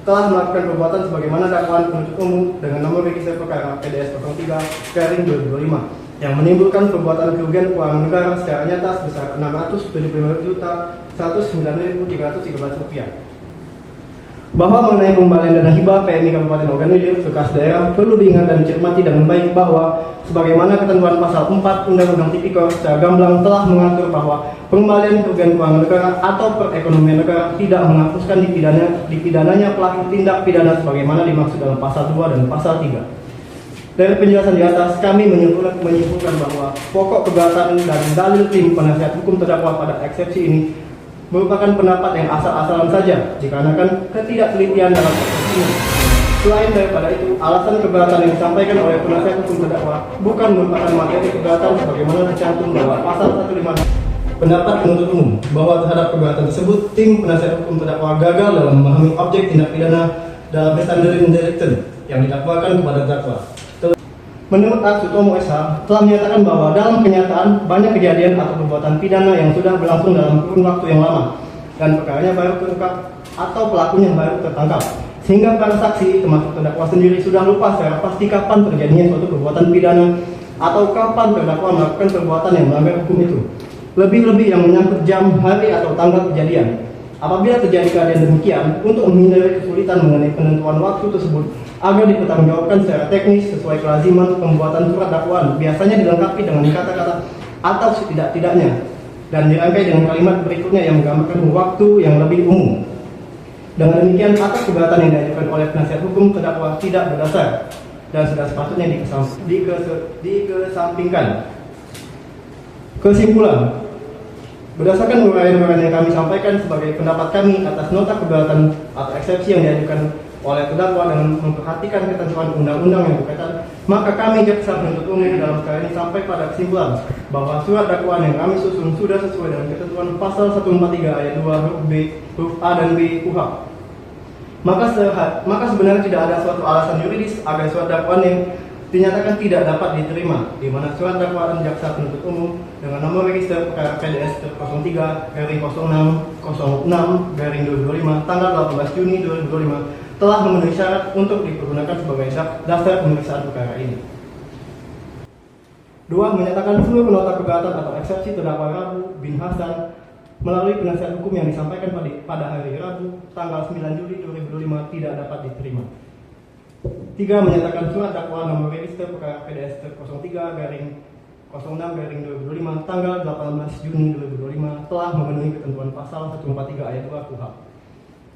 telah melakukan perbuatan sebagaimana dakwaan penuntut umum dengan nomor register perkara PDS 03/2025 yang menimbulkan perbuatan kerugian keuangan negara secara nyata sebesar Rp675.109.313. Bahwa mengenai pengembalian dana hibah PMI Kabupaten Ogan Ilir ke kas daerah perlu diingat dan dicermati dengan baik bahwa sebagaimana ketentuan pasal 4 Undang-Undang Tipikor secara gamblang telah mengatur bahwa pengembalian kerugian keuangan negara atau perekonomian negara tidak menghapuskan dipidananya pelaku tindak pidana sebagaimana dimaksud dalam pasal 2 dan pasal 3. Dari penjelasan di atas, kami menyimpulkan bahwa pokok keberatan dan dalil tim penasihat hukum terdakwa pada eksepsi ini merupakan pendapat yang asal-asalan saja, dikarenakan ketidaktelitian dalam eksepsi ini. Selain daripada itu, alasan keberatan yang disampaikan oleh penasihat hukum terdakwa bukan merupakan materi keberatan sebagaimana tercantum dalam pasal 156 pendapat penuntut umum bahwa terhadap keberatan tersebut, tim penasihat hukum terdakwa gagal dalam memahami objek tindak pidana dalam Standard Direction yang didakwakan kepada terdakwa. Menurut A. Sutomo SH telah menyatakan bahwa dalam kenyataan banyak kejadian atau perbuatan pidana yang sudah berlangsung dalam kurun waktu yang lama dan perkaranya baru terungkap atau pelakunya baru tertangkap, sehingga para saksi termasuk terdakwa sendiri sudah lupa secara pasti kapan terjadinya suatu perbuatan pidana atau kapan terdakwa melakukan perbuatan yang melanggar hukum itu. Lebih-lebih yang menyangkut jam, hari atau tanggal kejadian. Apabila terjadi keadaan demikian, untuk menghindari kesulitan mengenai penentuan waktu tersebut agar dipertanggungjawabkan secara teknis sesuai kelaziman pembuatan surat dakwaan, biasanya dilengkapi dengan kata-kata atau setidak-tidaknya dan dirangkai dengan kalimat berikutnya yang menggambarkan waktu yang lebih umum. Dengan demikian, atas keberatan yang diajukan oleh penasihat hukum terdakwa tidak berdasar dan sudah sepatutnya dikesampingkan. Kesimpulan, berdasarkan uraian-uraian yang kami sampaikan sebagai pendapat kami atas nota keberatan atau eksepsi yang diajukan oleh terdakwa dengan memperhatikan ketentuan undang-undang yang berkaitan, maka kami jaksa penuntut umum dalam perkara ini sampai pada kesimpulan bahwa surat dakwaan yang kami susun sudah sesuai dengan ketentuan pasal 143 ayat 2 huruf B, huruf A dan B KUHP. Maka sebenarnya tidak ada suatu alasan yuridis agar surat dakwaan yang dinyatakan tidak dapat diterima, di mana surat dakwaan jaksa penuntut umum dengan nomor register perkara PDS 03/06/06/2025 tanggal 18 Juni 2025 telah memenuhi syarat untuk dipergunakan sebagai dasar pemeriksaan perkara ini. 2. Menyatakan seluruh nota keberatan atau eksepsi terdakwa Rabu bin Hasan melalui penasihat hukum yang disampaikan pada hari Rabu tanggal 9 Juli 2025 tidak dapat diterima. 3. Menyatakan surat dakwaan nomor register perkara PDS 03/06/2025 tanggal 18 Juni 2025 telah memenuhi ketentuan pasal 143 ayat 2 KUHP.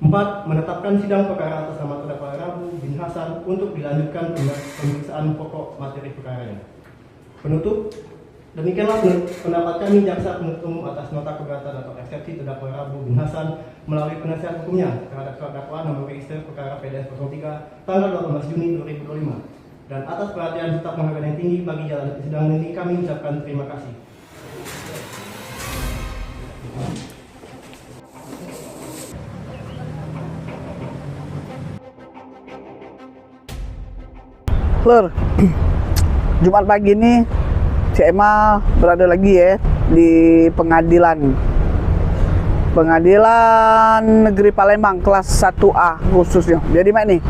4. Menetapkan sidang perkara atas nama terdakwa Rabu bin Hasan untuk dilanjutkan pemeriksaan pokok materi perkaranya. Penutup, demikianlah pendapat kami jaksa penuntut umum atas nota keberatan atau eksepsi terdakwa Rabu bin Hasan melalui penasihat hukumnya terhadap surat dakwaan nomor register perkara PDS 03 tanggal 18 Juni 2025. Dan atas perhatian serta penghargaan yang tinggi bagi jalan persidangan ini, kami ucapkan terima kasih. Lur, Jumat pagi ini CMA berada lagi ya di pengadilan Negeri Palembang kelas 1A khususnya. Jadi mak nih,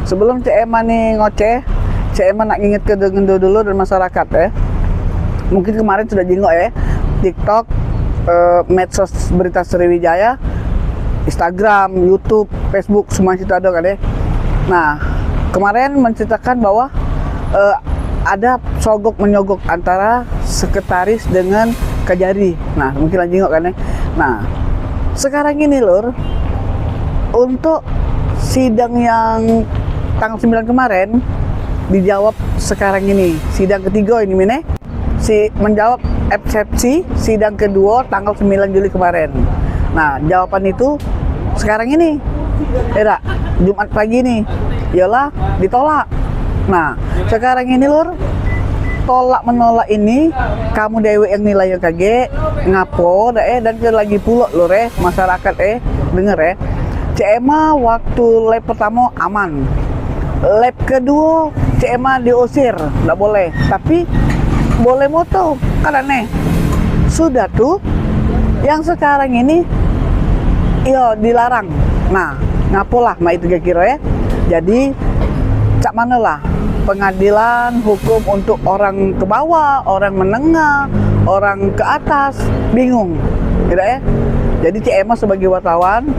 sebelum CMA nih ngoceh, CMA nak nginget ke dulu dan masyarakat ya. Mungkin kemarin sudah jengok ya, TikTok, medsos berita Sriwijaya, Instagram, YouTube, Facebook, semua situ ada kan ya. Nah, kemarin menceritakan bahwa ada sogok menyogok antara sekretaris dengan Kajari. Nah, mungkin lagi nggak kan ya. Nah, sekarang ini Lur, untuk sidang yang tanggal 9 kemarin dijawab sekarang ini. Sidang ketiga ini Mine. Menjawab eksepsi sidang kedua tanggal 9 Juli kemarin. Nah, jawaban itu sekarang ini. Jumat pagi ini. Yalah, ditolak. Nah, sekarang ini Lur, tolak menolak ini kamu dewe yang nilai yang kage ngapo dan lagi pula Lur masyarakat denger CMA waktu lab pertama aman, lab kedua CMA diusir, nggak boleh, tapi boleh moto kan aneh. Sudah tuh yang sekarang ini dilarang. Nah, ngapolah mak itu kira ya. Jadi cak mana lah pengadilan hukum untuk orang ke bawah, orang menengah, orang ke atas, bingung, tidak ya? Jadi Cik Emma sebagai wartawan,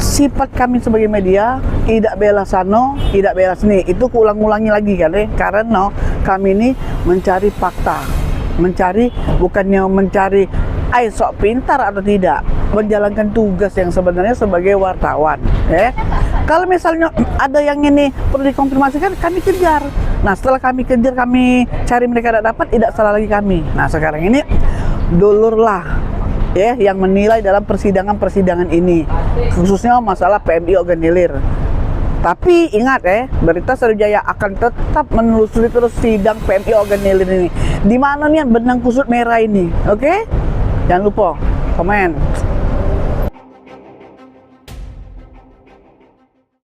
sifat kami sebagai media tidak bela sano, tidak bela sini. Itu kuulang-ulangi lagi kan ya? Karena kami ini mencari fakta, bukannya mencari sok pintar atau tidak, menjalankan tugas yang sebenarnya sebagai wartawan. Kalau misalnya ada yang ini perlu dikonfirmasikan, kami kejar. Nah setelah kami kejar, kami cari mereka tidak dapat, tidak salah lagi kami. Nah sekarang ini dulurlah yang menilai dalam persidangan ini, khususnya masalah PMI Organ Hilir. Tapi ingat Berita Sriwijaya akan tetap menelusuri terus sidang PMI Organ Hilir ini. Di mana nih benang kusut merah ini, oke? Jangan lupa komen.